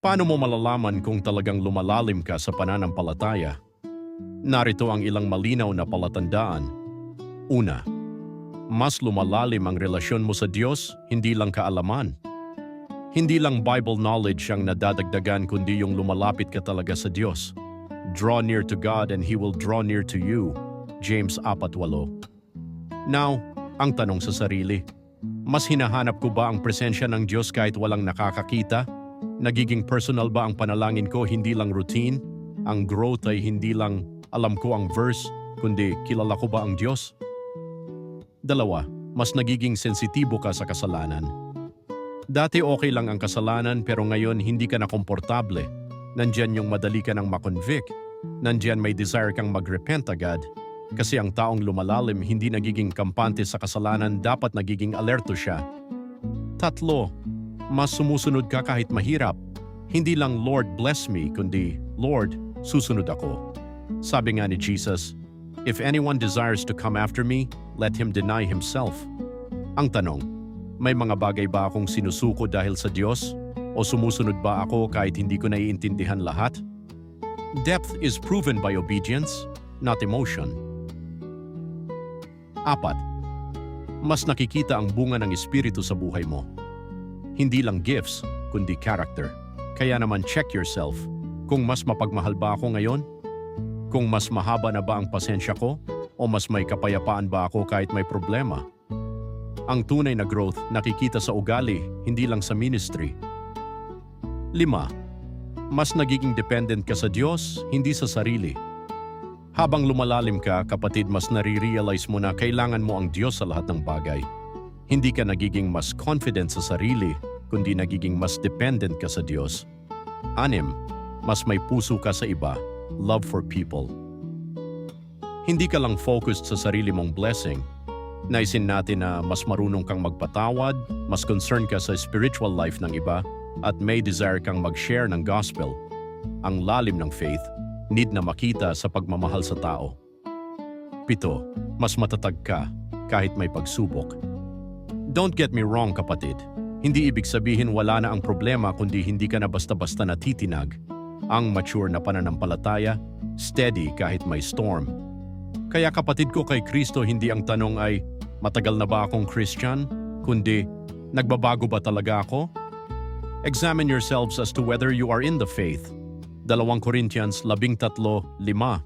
Paano mo malalaman kung talagang lumalalim ka sa pananampalataya? Narito ang ilang malinaw na palatandaan. Una, mas lumalalim ang relasyon mo sa Diyos, hindi lang kaalaman. Hindi lang Bible knowledge ang nadadagdagan kundi yung lumalapit ka talaga sa Diyos. Draw near to God and He will draw near to you. James 4:8. Now, ang tanong sa sarili, mas hinahanap ko ba ang presensya ng Diyos kahit walang nakakakita? Nagiging personal ba ang panalangin ko, hindi lang routine? Ang growth ay hindi lang alam ko ang verse, kundi kilala ko ba ang Diyos? Dalawa, mas nagiging sensitibo ka sa kasalanan. Dati okay lang ang kasalanan pero ngayon hindi ka na komportable. Nandyan yung madali ka nang makonvict. Nandyan may desire kang magrepent agad. Kasi ang taong lumalalim hindi nagiging kampante sa kasalanan, dapat nagiging alerto siya. Tatlo, mas sumusunod ka kahit mahirap. Hindi lang Lord bless me, kundi Lord, susunod ako. Sabi nga ni Jesus, if anyone desires to come after me, let him deny himself. Ang tanong, may mga bagay ba akong sinusuko dahil sa Diyos? O sumusunod ba ako kahit hindi ko naiintindihan lahat? Depth is proven by obedience, not emotion. 4. Mas nakikita ang bunga ng Espiritu sa buhay mo. Hindi lang gifts, kundi character. Kaya naman check yourself. Kung mas mapagmahal ba ako ngayon? Kung mas mahaba na ba ang pasensya ko? O mas may kapayapaan ba ako kahit may problema? Ang tunay na growth nakikita sa ugali, hindi lang sa ministry. 5. Mas nagiging dependent ka sa Diyos, hindi sa sarili. Habang lumalalim ka, kapatid, mas nare-realize mo na kailangan mo ang Diyos sa lahat ng bagay. Hindi ka nagiging mas confident sa sarili, kundi nagiging mas dependent ka sa Diyos. 6. Mas may puso ka sa iba, love for people. Hindi ka lang focused sa sarili mong blessing. Naisin natin na mas marunong kang magpatawad, mas concerned ka sa spiritual life ng iba, at may desire kang mag-share ng gospel. Ang lalim ng faith, need na makita sa pagmamahal sa tao. 7. Mas matatag ka kahit may pagsubok. Don't get me wrong, kapatid. Hindi ibig sabihin wala na ang problema kundi hindi ka na basta-basta natitinag. Ang mature na pananampalataya, steady kahit may storm. Kaya kapatid ko kay Kristo, hindi ang tanong ay, matagal na ba akong Christian? Kundi, nagbabago ba talaga ako? Examine yourselves as to whether you are in the faith. 2 Corinthians 13:5.